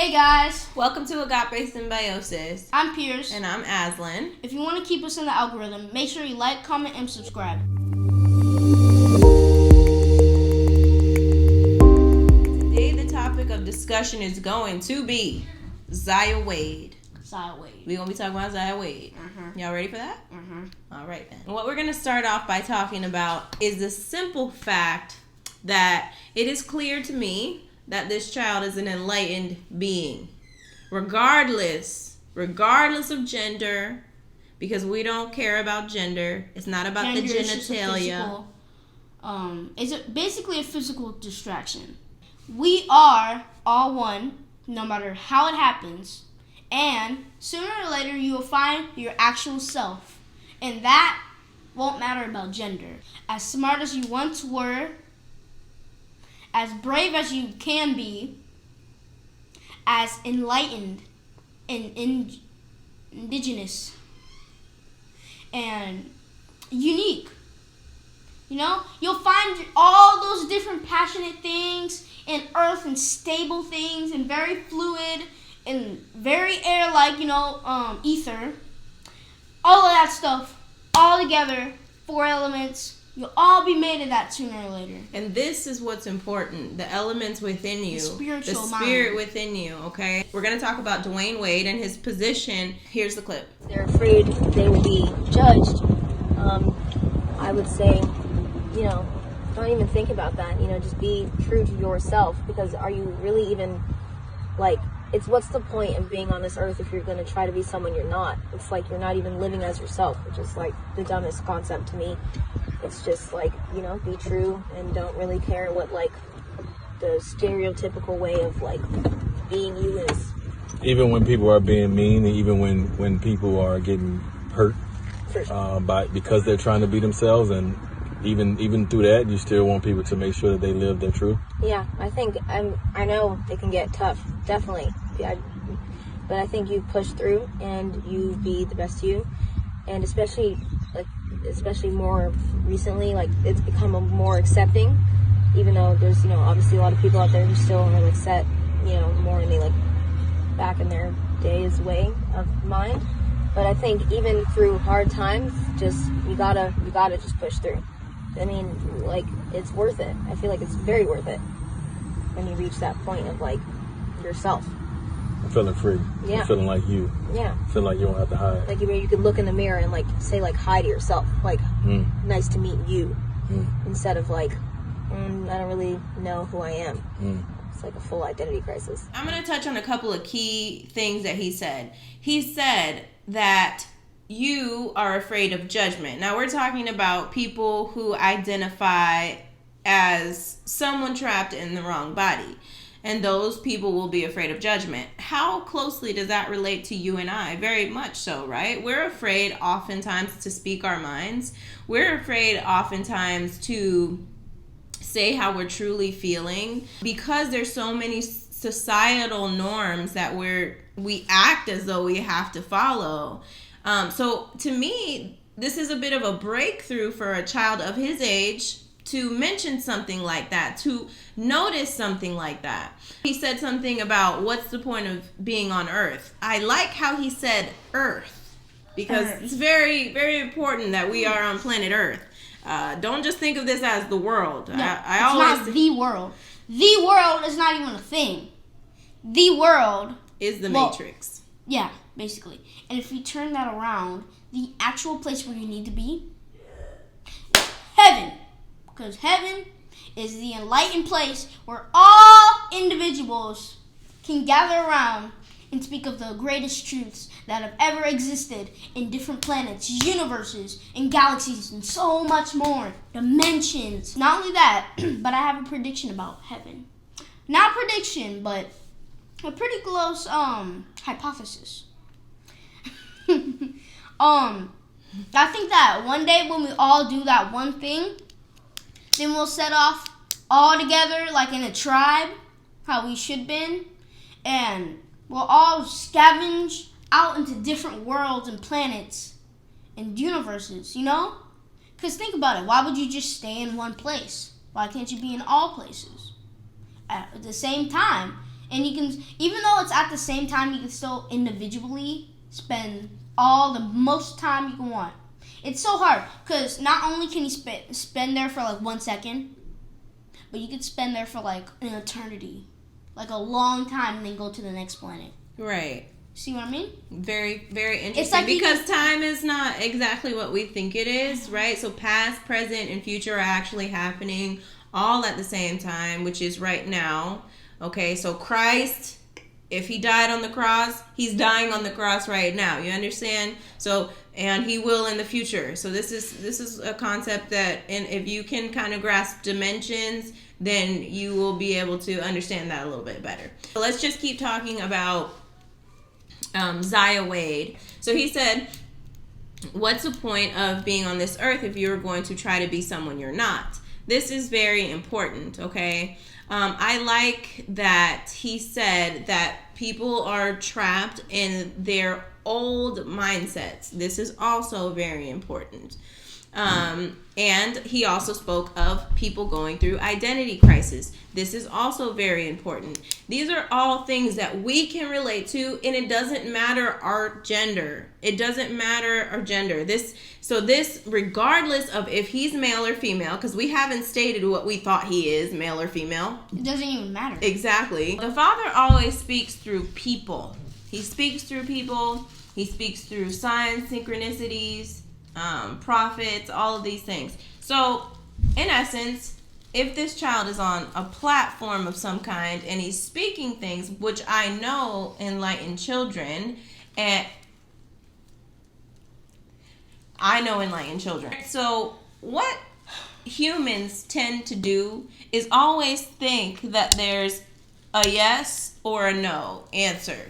Hey guys, Welcome to Agape Symbiosis. I'm Pierce. And I'm Aslan. If you want to keep us in the algorithm, make sure you like, comment, and subscribe. Today the topic of discussion is going to be Zaya Wade. Zaya Wade. We're going to be talking about Zaya Wade. Y'all ready for that? All right then. And what we're going to start off by talking about is the simple fact that it is clear to me that this child is an enlightened being, regardless of gender, because we don't care about gender. It's not about the genitalia. It's basically a physical distraction. We are all one, no matter how it happens, and sooner or later you will find your actual self, and that won't matter about gender. As smart as you once were, as brave as you can be, as enlightened and indigenous and unique. You know, you'll find all those different passionate things in earth and stable things and very fluid and very air-like, ether. All of that stuff, all together, 4 elements. You'll all be made of that sooner or later. And this is what's important. The elements within you. The spirit within you, okay? We're going to talk about Dwyane Wade and his position. Here's the clip. They're afraid they will be judged. I would say, don't even think about that. Just be true to yourself. Because are you really even, what's the point of being on this earth if you're going to try to be someone you're not? It's like you're not even living as yourself, which is like the dumbest concept to me. It's just be true and don't really care what the stereotypical way of being you is. Even when people are being mean, and even when people are getting hurt because they're trying to be themselves, and even through that, you still want people to make sure that they live their truth. Yeah, I know it can get tough, definitely. Yeah, but I think you push through and you be the best you, and especially more recently, it's become a more accepting, even though there's, obviously a lot of people out there who still are set, more in the back in their days way of mind. But I think even through hard times, you gotta just push through. I mean, it's worth it. I feel like it's very worth it when you reach that point of yourself. Feeling free. Yeah. Feeling like you. Yeah. Feel like you don't have to hide. Where you could look in the mirror and say hi to yourself. Nice to meet you. Instead of I don't really know who I am. It's a full identity crisis. I'm going to touch on a couple of key things that he said. He said that you are afraid of judgment. Now we're talking about people who identify as someone trapped in the wrong body. And those people will be afraid of judgment. How closely does that relate to you and I? Very much so, right? We're afraid oftentimes to speak our minds. We're afraid oftentimes to say how we're truly feeling because there's so many societal norms that we act as though we have to follow. So to me, this is a bit of a breakthrough for a child of his age to mention something like that, to notice something like that. He said something about what's the point of being on Earth. I like how he said Earth, because it's very, very important that we are on planet Earth. Don't just think of this as the world. No, it's not the world. The world is not even a thing. The world is the Matrix. Yeah, basically. And if you turn that around, the actual place where you need to be, heaven. Because heaven is the enlightened place where all individuals can gather around and speak of the greatest truths that have ever existed in different planets, universes, and galaxies, and so much more. Dimensions. Not only that, but I have a prediction about heaven. Not a prediction, but a pretty close hypothesis. I think that one day when we all do that one thing, then we'll set off all together in a tribe, how we should been, and we'll all scavenge out into different worlds and planets and universes, Because think about it, why would you just stay in one place? Why can't you be in all places? At the same time, And you can, even though it's at the same time, you can still individually spend all the most time you can want. It's so hard because not only can you spend there for like 1 second, but you could spend there for like an eternity, like a long time, and then go to the next planet. Right. See what I mean? Very, very interesting. It's like because time is not exactly what we think it is, right? So past, present, and future are actually happening all at the same time, which is right now. Okay, so Christ, if he died on the cross, he's dying on the cross right now. You understand? So, and he will in the future. So this is a concept that, and if you can kind of grasp dimensions, then you will be able to understand that a little bit better. So let's just keep talking about Zaya Wade. So he said, what's the point of being on this earth if you're going to try to be someone you're not? This is very important, okay? I like that he said that people are trapped in their old mindsets. This is also very important. And he also spoke of people going through identity crisis. This is also very important. These are all things that we can relate to, and it doesn't matter our gender. It doesn't matter our gender. This, regardless of if he's male or female, because we haven't stated what we thought he is, male or female. It doesn't even matter. Exactly. The Father always speaks through people. He speaks through people. He speaks through signs, synchronicities, prophets, all of these things. So, in essence, if this child is on a platform of some kind and he's speaking things, which I know enlighten children, and I know enlighten children. So, what humans tend to do is always think that there's a yes or a no answer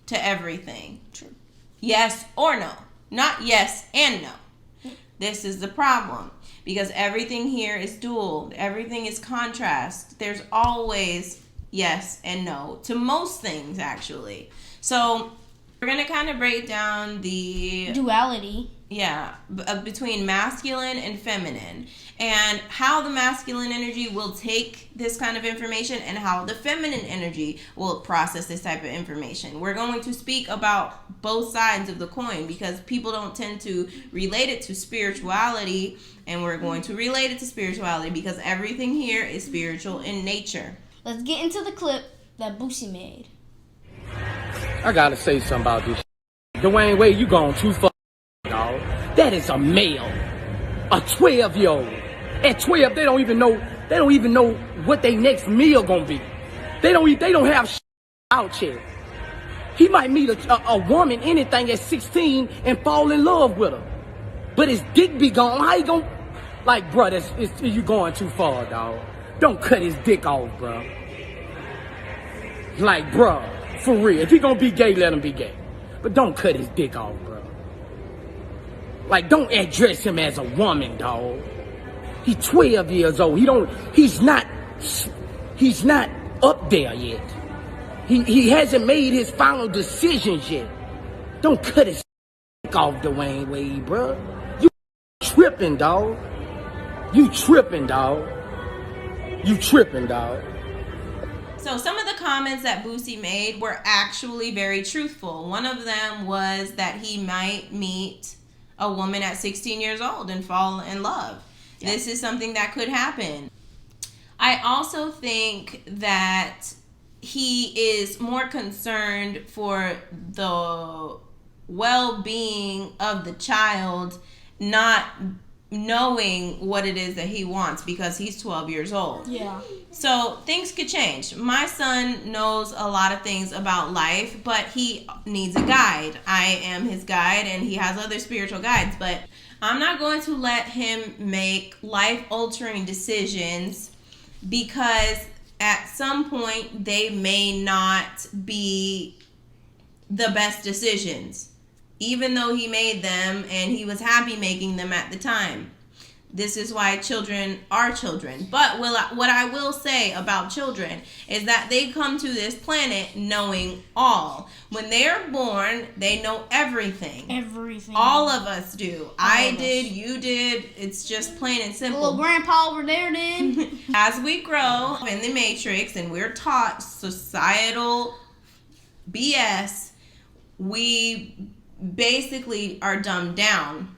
to everything. True. Yes or no. Not yes and no. This is the problem. Because everything here is dual. Everything is contrast. There's always yes and no to most things, actually. So we're going to kind of break down the duality. Yeah, between masculine and feminine, and how the masculine energy will take this kind of information and how the feminine energy will process this type of information. We're going to speak about both sides of the coin because people don't tend to relate it to spirituality, and we're going to relate it to spirituality because everything here is spiritual in nature. Let's get into the clip that Boosie made. I gotta say something about this. Dwyane Wade, you going too far. Dog. That is a male, a 12-year-old. At 12, they don't even know what their next meal gonna be. They don't have out yet. He might meet a woman, anything at 16 and fall in love with her. But his dick be gone. How you gonna, like, bro, you going too far, dog. Don't cut his dick off, bro. Like, bro, for real. If he gonna be gay, let him be gay. But don't cut his dick off, bro. Like, don't address him as a woman, dog. He's 12 years old. He's not up there yet. He hasn't made his final decisions yet. Don't cut his dick off, Dwyane Wade, bro. You tripping, dog. You tripping, dog. So some of the comments that Boosie made were actually very truthful. One of them was that he might meet a woman at 16 years old and fall in love. Yeah. This is something that could happen. I also think that he is more concerned for the well-being of the child, not knowing what it is that he wants because he's 12 years old. Yeah. So things could change. My son knows a lot of things about life, but he needs a guide. I am his guide and he has other spiritual guides, but I'm not going to let him make life-altering decisions because at some point they may not be the best decisions. Even though he made them and he was happy making them at the time. This is why children are children. But what I will say about children is that they come to this planet knowing all. When they're born, they know everything. Everything. All of us do. I did, you did. It's just plain and simple. Little grandpa over there did. As we grow in the matrix and we're taught societal BS, we basically are dumbed down.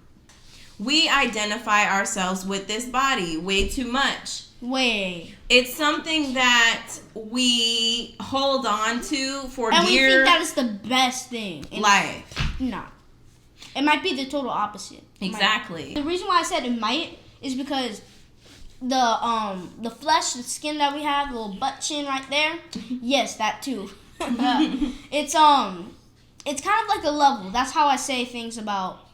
We identify ourselves with this body way too much. It's something that we hold on to for dear. And we think that is the best thing in life. No. It might be the total opposite. Exactly. The reason why I said it might is because the flesh, the skin that we have, the little butt chin right there, yes, that too. It's kind of like a level. That's how I say things about,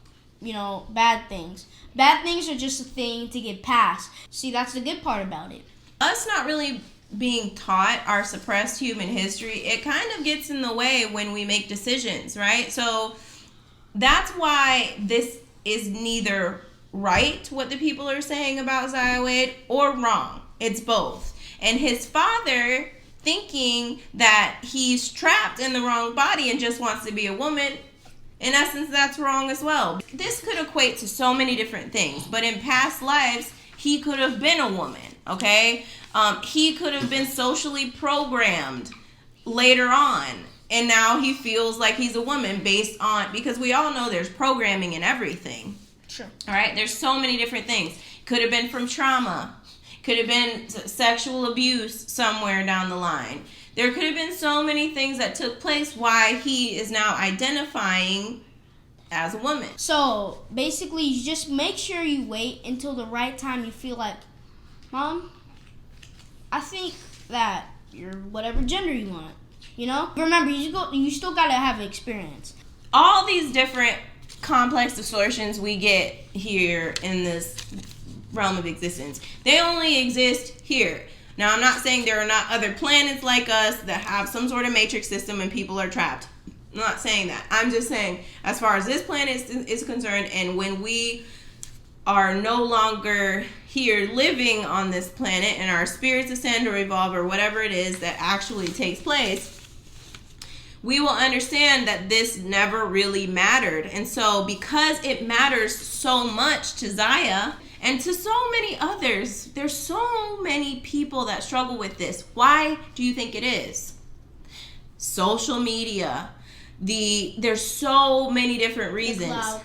bad things. Bad things are just a thing to get past. See, that's the good part about it. Us not really being taught our suppressed human history, it kind of gets in the way when we make decisions, right? So that's why this is neither right, what the people are saying about Zaya Wade, or wrong. It's both. And his father thinking that he's trapped in the wrong body and just wants to be a woman, in essence, that's wrong as well. This could equate to so many different things, but in past lives, he could have been a woman, okay? He could have been socially programmed later on, and now he feels like he's a woman based on, because we all know there's programming in everything. Sure. All right, there's so many different things. Could have been from trauma. Could have been sexual abuse somewhere down the line. There could have been so many things that took place why he is now identifying as a woman. So basically, you just make sure you wait until the right time you feel like, Mom, I think that you're whatever gender you want. Remember, you still gotta have experience. All these different complex distortions we get here in this realm of existence, they only exist here. Now, I'm not saying there are not other planets like us that have some sort of matrix system and people are trapped. I'm not saying that. I'm just saying, as far as this planet is concerned, and when we are no longer here living on this planet and our spirits ascend or evolve or whatever it is that actually takes place, we will understand that this never really mattered. And so because it matters so much to Zaya and to so many others, there's so many people that struggle with this. Why do you think it is? Social media. There's so many different reasons. Cloud,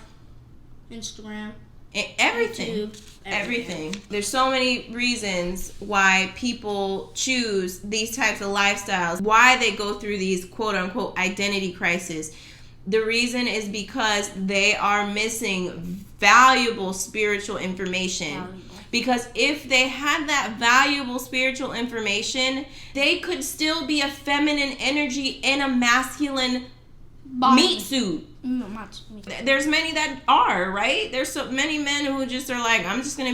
Instagram. Everything. YouTube, everything. There's so many reasons why people choose these types of lifestyles, why they go through these quote unquote identity crises. The reason is because they are missing valuable spiritual information. Because if they had that valuable spiritual information, they could still be a feminine energy in a masculine meat suit. There's many that are, right? There's so many men who just are like, I'm just gonna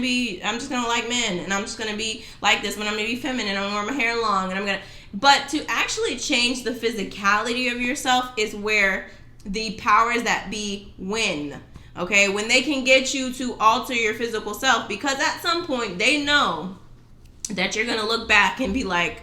like men, and I'm just gonna be like this, but I'm gonna be feminine, I'm gonna wear my hair long, and but to actually change the physicality of yourself is where the powers that be win. Okay, when they can get you to alter your physical self, because at some point they know that you're gonna look back and be like,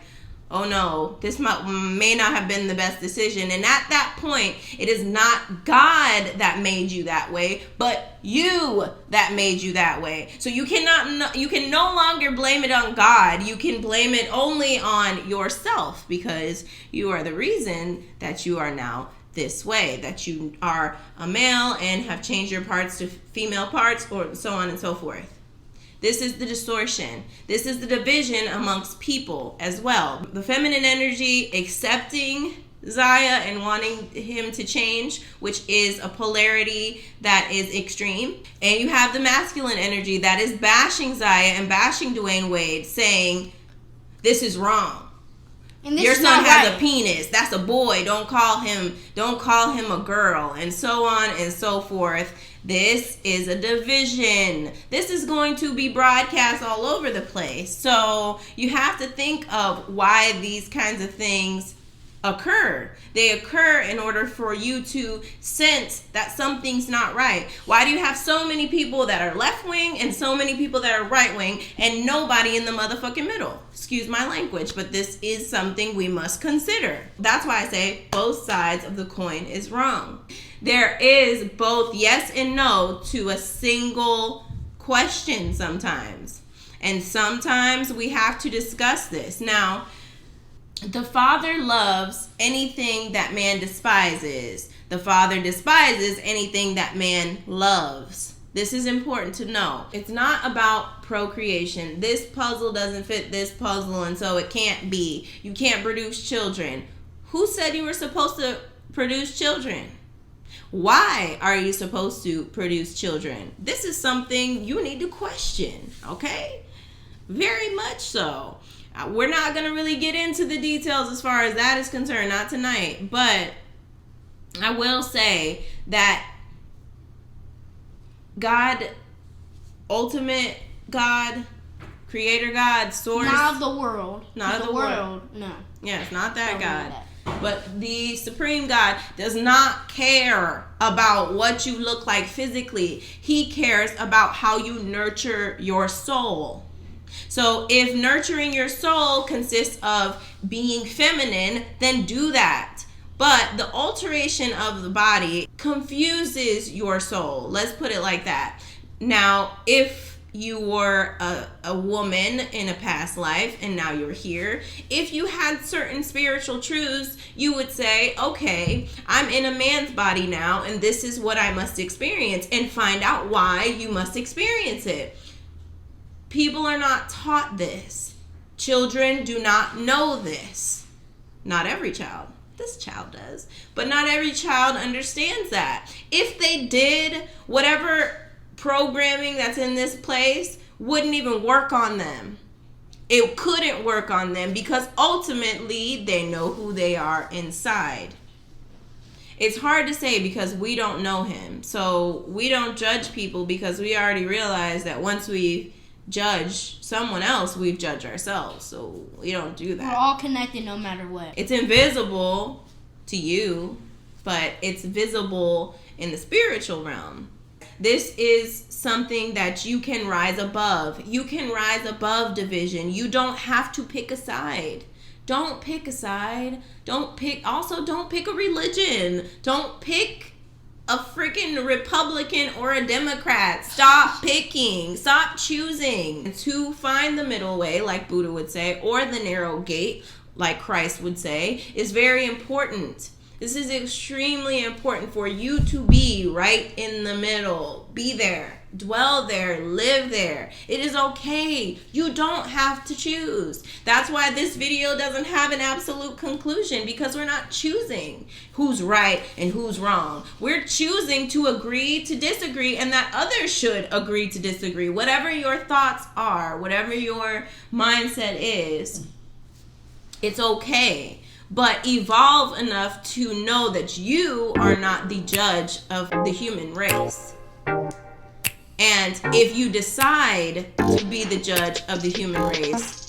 oh no, this may not have been the best decision. And at that point, it is not God that made you that way, but you that made you that way. So you can no longer blame it on God. You can blame it only on yourself, because you are the reason that you are now this way, that you are a male and have changed your parts to female parts, or so on and so forth. This is the distortion. This is the division amongst people as well. The feminine energy accepting Zaya and wanting him to change, which is a polarity that is extreme. And you have the masculine energy that is bashing Zaya and bashing Dwyane Wade, saying, this is wrong. Your son has a penis. That's a boy. Don't call him a girl, and so on and so forth. This is a division. This is going to be broadcast all over the place. So you have to think of why these kinds of things occur. They occur in order for you to sense that something's not right. Why do you have so many people that are left wing and so many people that are right wing and nobody in the motherfucking middle? Excuse my language, but this is something we must consider. That's why I say both sides of the coin is wrong. There is both yes and no to a single question sometimes. And sometimes we have to discuss this. Now, the Father loves anything that man despises. The Father despises anything that man loves. This is important to know. It's not about procreation. This puzzle doesn't fit this puzzle, and so it can't be. You can't produce children. Who said you were supposed to produce children? Why are you supposed to produce children? This is something you need to question, okay? Very much so. We're not going to really get into the details as far as that is concerned, not tonight. But I will say that God, ultimate God, creator God, source. Not of the world. Not of the world. No. Yes, not that Don't God. know that. But the supreme God does not care about what you look like physically. He cares about how you nurture your soul. So if nurturing your soul consists of being feminine, then do that. But the alteration of the body confuses your soul. Let's put it like that. Now, if you were a woman in a past life and now you're here, if you had certain spiritual truths, you would say, okay, I'm in a man's body now and this is what I must experience, and find out why you must experience it. People are not taught this. Children do not know this. Not every child. This child does. But not every child understands that. If they did, whatever programming that's in this place wouldn't even work on them. It couldn't work on them because ultimately they know who they are inside. It's hard to say because we don't know him. So we don't judge people because we already realize that once we judge someone else, we've judged ourselves. So we don't do that. We're all connected no matter what. It's invisible to you, but it's visible in the spiritual realm. This is something that you can rise above. You can rise above division. You don't have to pick a side. Don't pick a side. Don't pick a religion. Don't pick a freaking Republican or a Democrat. Stop picking. Stop choosing. To find the middle way, like Buddha would say, or the narrow gate, like Christ would say, is very important. This is extremely important for you to be right in the middle. Be there. Dwell there. Live there. It is okay. You don't have to choose. That's why this video doesn't have an absolute conclusion, because we're not choosing who's right and who's wrong. We're choosing to agree to disagree, and that others should agree to disagree. Whatever your thoughts are, whatever your mindset is, it's okay. But evolve enough to know that you are not the judge of the human race. And if you decide to be the judge of the human race,